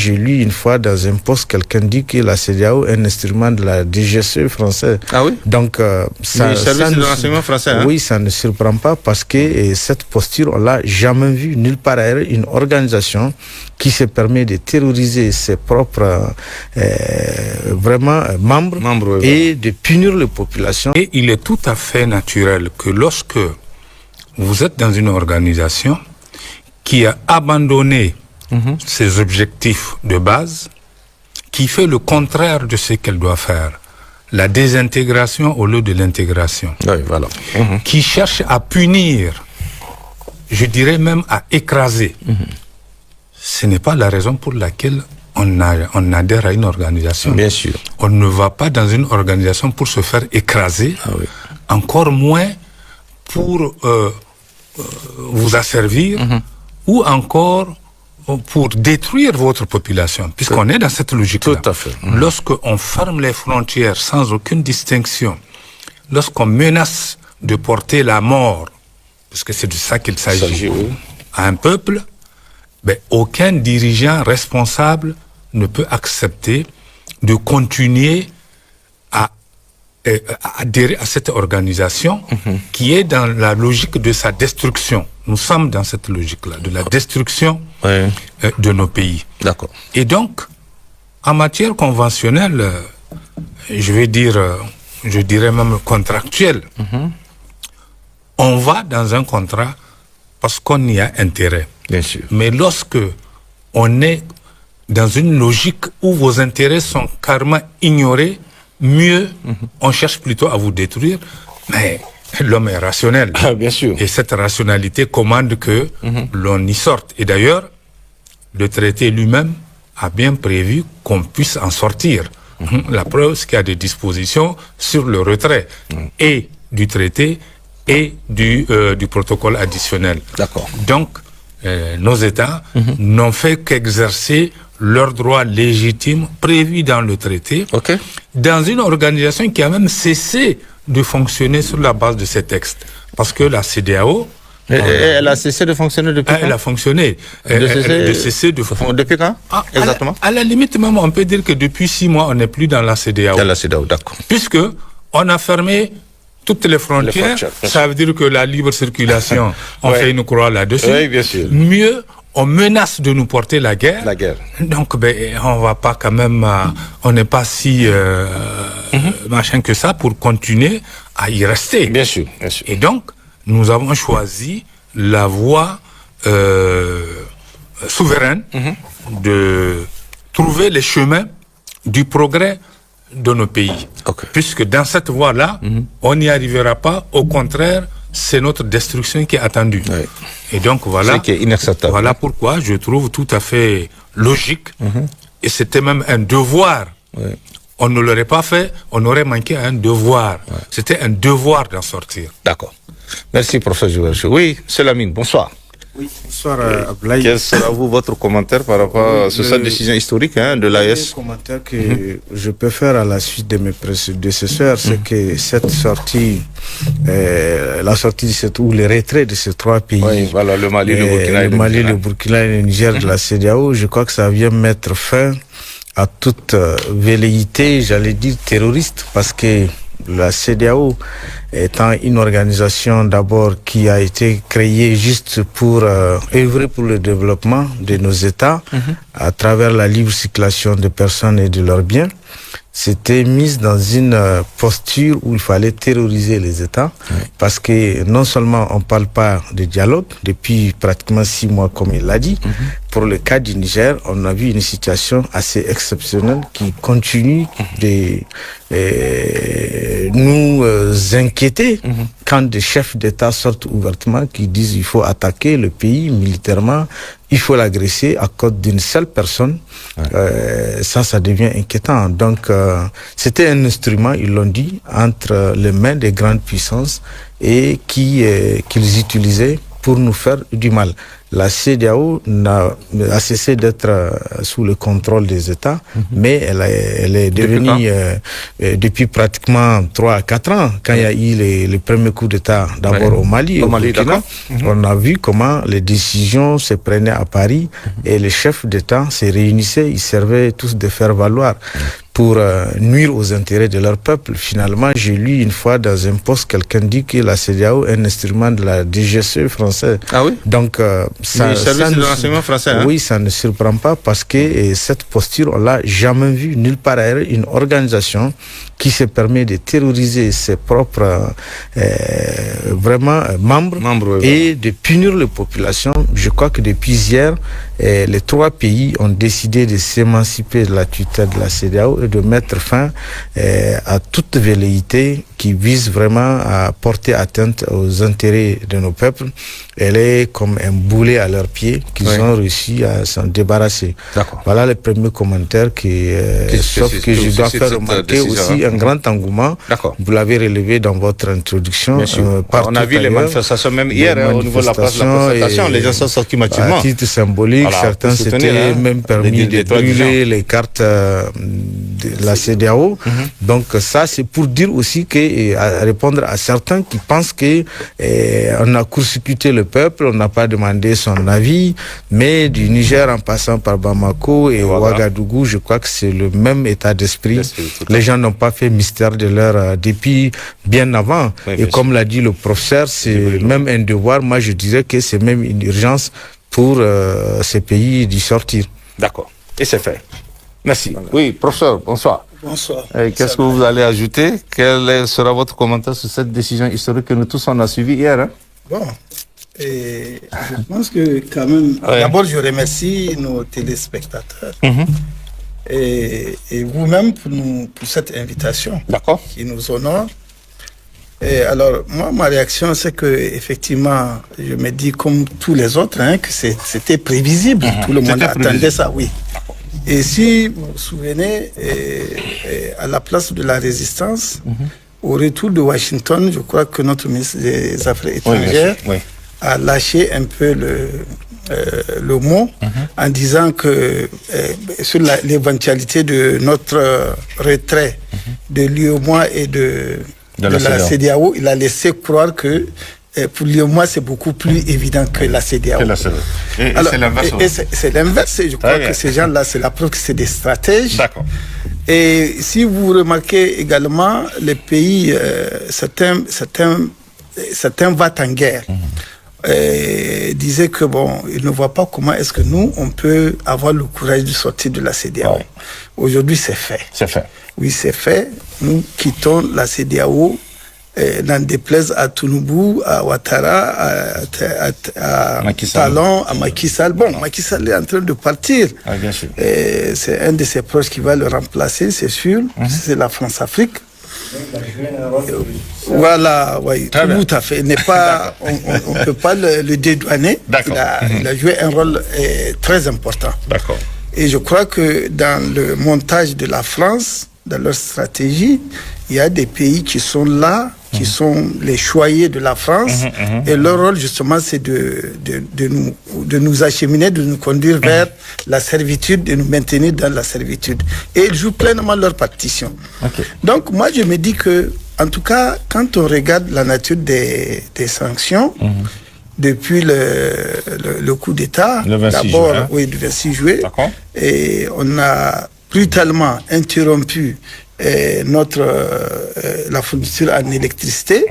j'ai lu une fois dans un post, quelqu'un dit que la CEDEAO est un instrument de la DGSE français. Ah oui? Donc, service de renseignement français, hein? Oui, ça ne surprend pas parce que cette posture, on l'a jamais vue nulle part ailleurs. Une organisation qui se permet de terroriser ses propres membres et de punir les populations. Et il est tout à fait naturel que lorsque vous êtes dans une organisation qui a abandonné ses objectifs de base, qui fait le contraire de ce qu'elle doit faire, la désintégration au lieu de l'intégration, qui cherche à punir, je dirais même à écraser, ce n'est pas la raison pour laquelle on adhère à une organisation. Bien sûr. On ne va pas dans une organisation pour se faire écraser, encore moins pour vous asservir, ou encore pour détruire votre population, puisqu'on est dans cette logique-là. Tout à fait. Lorsqu'on ferme les frontières sans aucune distinction, lorsqu'on menace de porter la mort, parce que c'est de ça qu'il s'agit, à un peuple, aucun dirigeant responsable ne peut accepter de continuer à adhérer à cette organisation qui est dans la logique de sa destruction. Nous sommes dans cette logique-là, de la destruction de nos pays. D'accord. Et donc, en matière conventionnelle, je dirais même contractuelle, on va dans un contrat parce qu'on y a intérêt. Bien sûr. Mais lorsque on est dans une logique où vos intérêts sont carrément ignorés, mieux, on cherche plutôt à vous détruire. Mais l'homme est rationnel. Bien sûr. Et cette rationalité commande que l'on y sorte. Et d'ailleurs, le traité lui-même a bien prévu qu'on puisse en sortir. La preuve, c'est qu'il y a des dispositions sur le retrait et du traité et du protocole additionnel. D'accord. Donc, nos États n'ont fait qu'exercer leurs droits légitimes prévus dans le traité, dans une organisation qui a même cessé de fonctionner sur la base de ces textes. Parce que la CEDEAO... Elle a cessé de fonctionner depuis quand? Elle a fonctionné. Depuis quand? Exactement. À la limite même, on peut dire que depuis 6 mois, on n'est plus dans la CEDEAO. Dans la CEDEAO, d'accord. Puisque on a fermé toutes les frontières. Ça veut dire que la libre circulation, on fait une croix là-dessus. Oui, bien sûr. Mieux, on menace de nous porter la guerre. La guerre. Donc, on va pas quand même, on n'est pas si machin que ça pour continuer à y rester. Bien sûr, bien sûr. Et donc, nous avons choisi la voie souveraine de trouver les chemins du progrès de nos pays. Puisque dans cette voie-là, on n'y arrivera pas. Au contraire, c'est notre destruction qui est attendue. Et donc voilà, qui est inacceptable. Voilà pourquoi je trouve tout à fait logique, et c'était même un devoir. On ne l'aurait pas fait, on aurait manqué à un devoir. C'était un devoir d'en sortir. D'accord. Merci, professeur Jouerchou. Oui, Selamine, bonsoir. Oui, bonsoir Ablaï. Quel sera votre commentaire par rapport à cette décision historique de l'AES? Le commentaire que je peux faire à la suite de mes prédécesseurs, c'est que cette sortie, la sortie ou le retrait de ces 3 pays, le Mali, le Burkina et le Niger de la CEDEAO, je crois que ça vient mettre fin à toute velléité, j'allais dire terroriste, parce que la CEDEAO étant une organisation d'abord qui a été créée juste pour œuvrer pour le développement de nos États à travers la libre circulation des personnes et de leurs biens, s'était mise dans une posture où il fallait terroriser les États parce que non seulement on parle pas de dialogue depuis pratiquement 6 mois comme il l'a dit, pour le cas du Niger, on a vu une situation assez exceptionnelle qui continue de nous inquiéter quand des chefs d'État sortent ouvertement qui disent il faut attaquer le pays militairement, il faut l'agresser à cause d'une seule personne. Ça devient inquiétant. Donc, c'était un instrument, ils l'ont dit, entre les mains des grandes puissances et qu'ils utilisaient pour nous faire du mal. La CEDEAO a cessé d'être sous le contrôle des États, mais elle est devenue, depuis pratiquement 3 à 4 ans, quand il y a eu les premiers coups d'État, d'abord au Mali, au Burkina, on a vu comment les décisions se prenaient à Paris et les chefs d'État se réunissaient, ils servaient tous de faire valoir pour nuire aux intérêts de leur peuple. Finalement, j'ai lu une fois dans un post, quelqu'un dit que la CEDEAO est un instrument de la DGSE française. Ah oui? Donc, ça de l'enseignement français, hein? Oui, ça ne surprend pas parce que cette posture, on l'a jamais vue nulle part ailleurs. Une organisation qui se permet de terroriser ses propres membres et de punir les populations. Je crois que depuis hier, les 3 pays ont décidé de s'émanciper de la tutelle de la CEDEAO et de mettre fin à toute velléité qui vise vraiment à porter atteinte aux intérêts de nos peuples. Elle est comme un boulet à leurs pieds qu'ils ont réussi à s'en débarrasser. Voilà les premiers commentaires sauf que je dois faire remarquer aussi un grand engouement. Vous l'avez relevé dans votre introduction. On a vu les manifestations même hier au niveau de la place de la concertation. Les gens sont sortis massivement. À titre symbolique, certains s'étaient même permis de brûler les cartes de la CEDEAO. Donc ça, c'est pour dire aussi à répondre à certains qui pensent que on a court-circuité le peuple, on n'a pas demandé son avis, mais du Niger en passant par Bamako et Ouagadougou, je crois que c'est le même état d'esprit. Les gens n'ont pas fait mystère de leur dépit bien avant. Et comme l'a dit le professeur, c'est même un devoir. Moi, je dirais que c'est même une urgence pour ces pays d'y sortir. D'accord. Et c'est fait. Merci. Oui, professeur, bonsoir. Bonsoir. Qu'est-ce que vous allez ajouter? Quel sera votre commentaire sur cette décision historique que nous tous on a suivie hier, hein? Bon, et je pense que quand même, d'abord je remercie nos téléspectateurs et vous-même pour cette invitation qui nous honore. Et alors, moi, ma réaction, c'est que effectivement, je me dis comme tous les autres, que c'était prévisible. Tout le monde attendait ça, oui. Et si vous vous souvenez, à la place de la résistance, au retour de Washington, je crois que notre ministre des Affaires étrangères a lâché un peu le mot en disant que sur l'éventualité de notre retrait de l'UEMOA et de la CEDEAO, il a laissé croire que pour l'UEMOA, c'est beaucoup plus évident que la CEDEAO. Et c'est l'inverse. C'est l'inverse. Je crois que ces gens-là, c'est la preuve que c'est des stratèges. D'accord. Et si vous remarquez également, les pays, certains va en guerre. Disaient que ils ne voient pas comment est-ce que nous, on peut avoir le courage de sortir de la CEDEAO. Aujourd'hui, c'est fait. C'est fait. Oui, c'est fait. Nous quittons la CEDEAO. N'en déplaise à Tounoubou, à Ouattara, à Talon, à Macky Sall. Bon, Macky Sall est en train de partir. Bien sûr. C'est un de ses proches qui va le remplacer, c'est sûr. C'est la France-Afrique. Voilà, oui, tout à fait. On ne peut pas le dédouaner. Il a joué un rôle très important. D'accord. Et je crois que dans le montage de la France, dans leur stratégie, il y a des pays qui sont là, qui sont les choyés de la France, et leur rôle justement c'est de nous acheminer, de nous conduire vers la servitude, de nous maintenir dans la servitude. Et ils jouent pleinement leur partition. Donc moi je me dis que, en tout cas, quand on regarde la nature des sanctions, depuis le coup d'État, d'abord, du 26 juillet, et on a brutalement interrompu la fourniture en électricité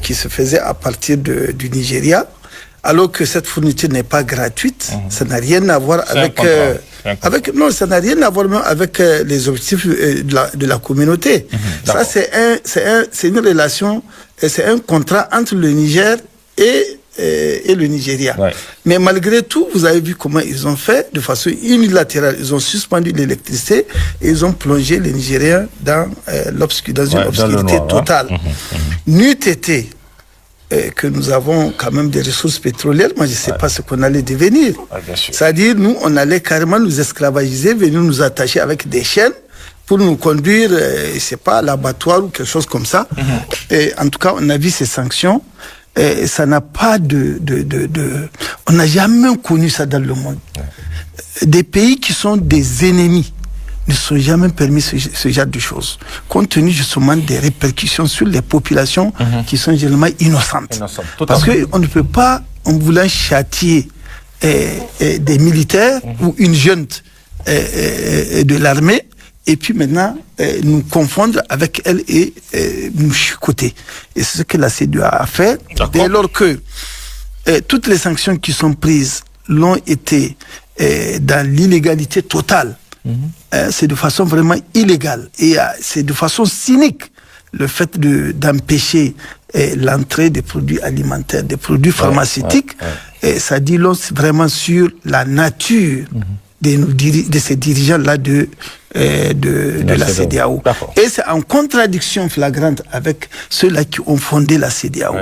qui se faisait à partir du Nigeria, alors que cette fourniture n'est pas gratuite. Ça n'a rien à voir ça n'a rien à voir même avec les objectifs de la communauté. Ça, c'est une relation, c'est un contrat entre le Niger et le Nigeria. Mais malgré tout, vous avez vu comment ils ont fait de façon unilatérale. Ils ont suspendu l'électricité et ils ont plongé les Nigériens dans une obscurité totale. N'eût été que nous avons quand même des ressources pétrolières, moi je ne sais pas ce qu'on allait devenir. C'est-à-dire, nous, on allait carrément nous esclavagiser, venir nous attacher avec des chaînes pour nous conduire, je ne sais pas, à l'abattoir ou quelque chose comme ça. Et en tout cas, on a vu ces sanctions. ça n'a pas on n'a jamais connu ça dans le monde. Des pays qui sont des ennemis ne sont jamais permis ce genre de choses, compte tenu justement des répercussions sur les populations qui sont généralement innocentes. Parce qu'on ne peut pas, en voulant châtier des militaires ou une junte de l'armée, et puis maintenant nous confondre avec elle et nous chicoter. Et c'est ce que la CEDEAO a fait, dès lors que toutes les sanctions qui sont prises l'ont été dans l'illégalité totale. C'est de façon vraiment illégale et c'est de façon cynique le fait d'empêcher l'entrée des produits alimentaires, des produits pharmaceutiques. Et ça dit long vraiment sur la nature de ces dirigeants-là de la CEDEAO. Et c'est en contradiction flagrante avec ceux-là qui ont fondé la CEDEAO.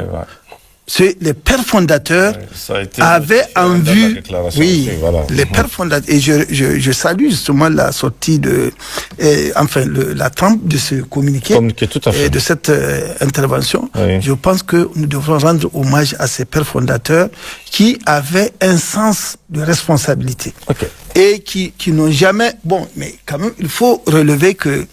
Les pères fondateurs avaient en vue, les pères fondateurs, et je salue justement la sortie la trempe de ce communiqué tout à fait. De cette intervention. Je pense que nous devrons rendre hommage à ces pères fondateurs qui avaient un sens de responsabilité et qui n'ont jamais, mais quand même il faut relever que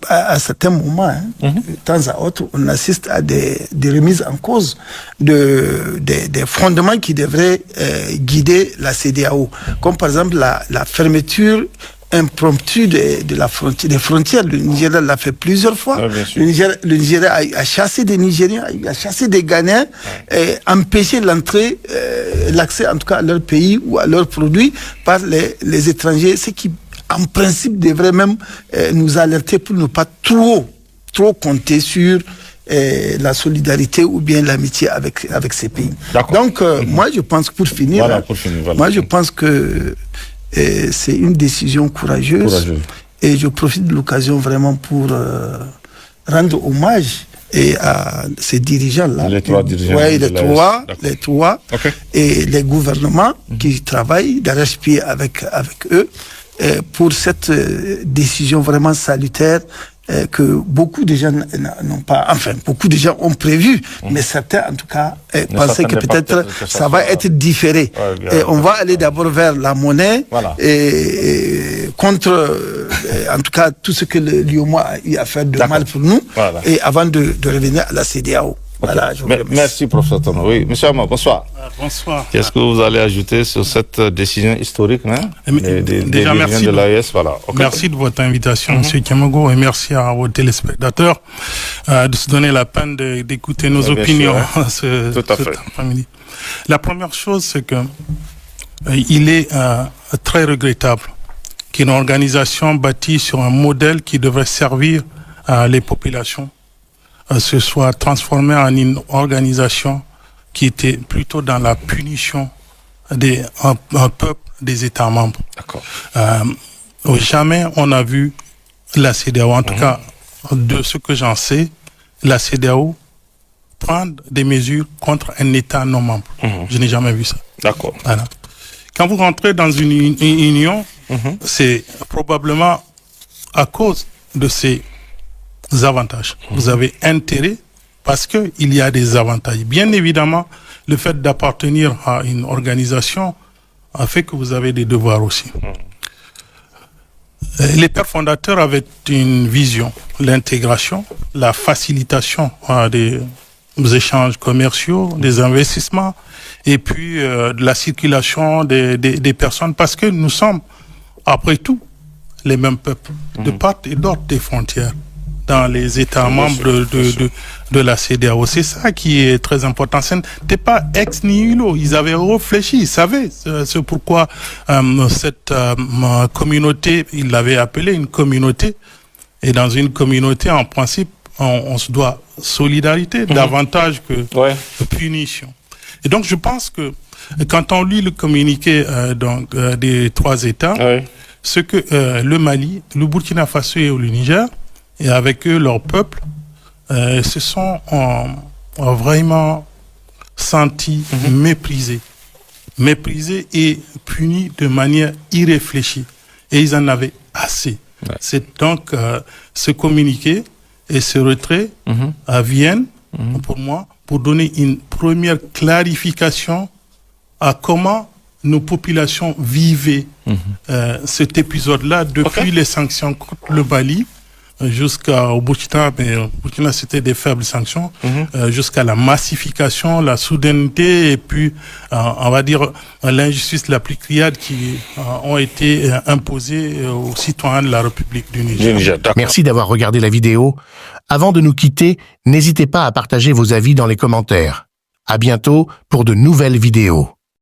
à certains moments, de temps à autre, on assiste à des remises en cause des fondements qui devraient guider la CEDEAO, comme par exemple la fermeture impromptue des frontières. Le Nigeria l'a fait plusieurs fois. Le Nigeria a chassé des Nigériens, a chassé des Ghanéens, et empêché l'accès en tout cas à leur pays ou à leurs produits par les étrangers, ce qui en principe devrait même nous alerter pour ne pas trop compter sur la solidarité ou bien l'amitié avec ces pays. Donc moi je pense, pour finir, moi je pense que c'est une décision courageuse. Et je profite de l'occasion vraiment pour rendre hommage à ces dirigeants-là. Les trois dirigeants. Les trois. Et les gouvernements qui travaillent d'arrache-pied avec eux. Pour cette décision vraiment salutaire que beaucoup de gens n'ont pas, beaucoup de gens ont prévu, mais certains en tout cas pensaient que peut-être ça va être différé. Et on va aller d'abord vers la monnaie et contre en tout cas tout ce que l'UEMOA a eu à faire de mal pour nous, et avant de revenir à la CEDEAO. Merci, professeur Tono. Oui, monsieur Ama, bonsoir. Bonsoir. Qu'est-ce que vous allez ajouter sur cette décision historique déjà, merci de l'AES? Merci de votre invitation, monsieur Kemogo, et merci à vos téléspectateurs de se donner la peine d'écouter nos opinions tout à fait. Après-midi. La première chose, c'est que il est très regrettable qu'une organisation bâtie sur un modèle qui devrait servir les populations se soit transformée en une organisation qui était plutôt dans la punition un peuple des États membres. Jamais on a vu la CEDEAO, en tout cas de ce que j'en sais, la CEDEAO prendre des mesures contre un État non membre. Je n'ai jamais vu ça. Voilà. Quand vous rentrez dans une union, c'est probablement à cause de ces avantages. Vous avez intérêt parce qu'il y a des avantages. Bien évidemment, le fait d'appartenir à une organisation a fait que vous avez des devoirs aussi. Les pères fondateurs avaient une vision, l'intégration, la facilitation des échanges commerciaux, des investissements, et puis de la circulation des personnes, parce que nous sommes, après tout, les mêmes peuples, de part et d'autre des frontières, dans les États membres de la CEDEAO. C'est ça qui est très important. Ce n'était pas ex nihilo. Ils avaient réfléchi, ils savaient c'est pourquoi cette communauté, ils l'avaient appelée une communauté. Et dans une communauté, en principe, on se doit solidarité davantage que punition. Et donc, je pense que quand on lit le communiqué des trois États, ce que le Mali, le Burkina Faso et le Niger, et avec eux, leur peuple, se sont vraiment sentis méprisés et punis de manière irréfléchie. Et ils en avaient assez. C'est donc ce communiqué et ce retrait viennent pour moi, pour donner une première clarification à comment nos populations vivaient cet épisode-là depuis les sanctions contre le Mali jusqu'au Burkina, mais au Burkina c'était des faibles sanctions, jusqu'à la massification, la soudaineté et puis on va dire l'injustice la plus criarde qui ont été imposées aux citoyens de la République du Niger. Merci d'avoir regardé la vidéo. Avant de nous quitter, n'hésitez pas à partager vos avis dans les commentaires. À bientôt pour de nouvelles vidéos.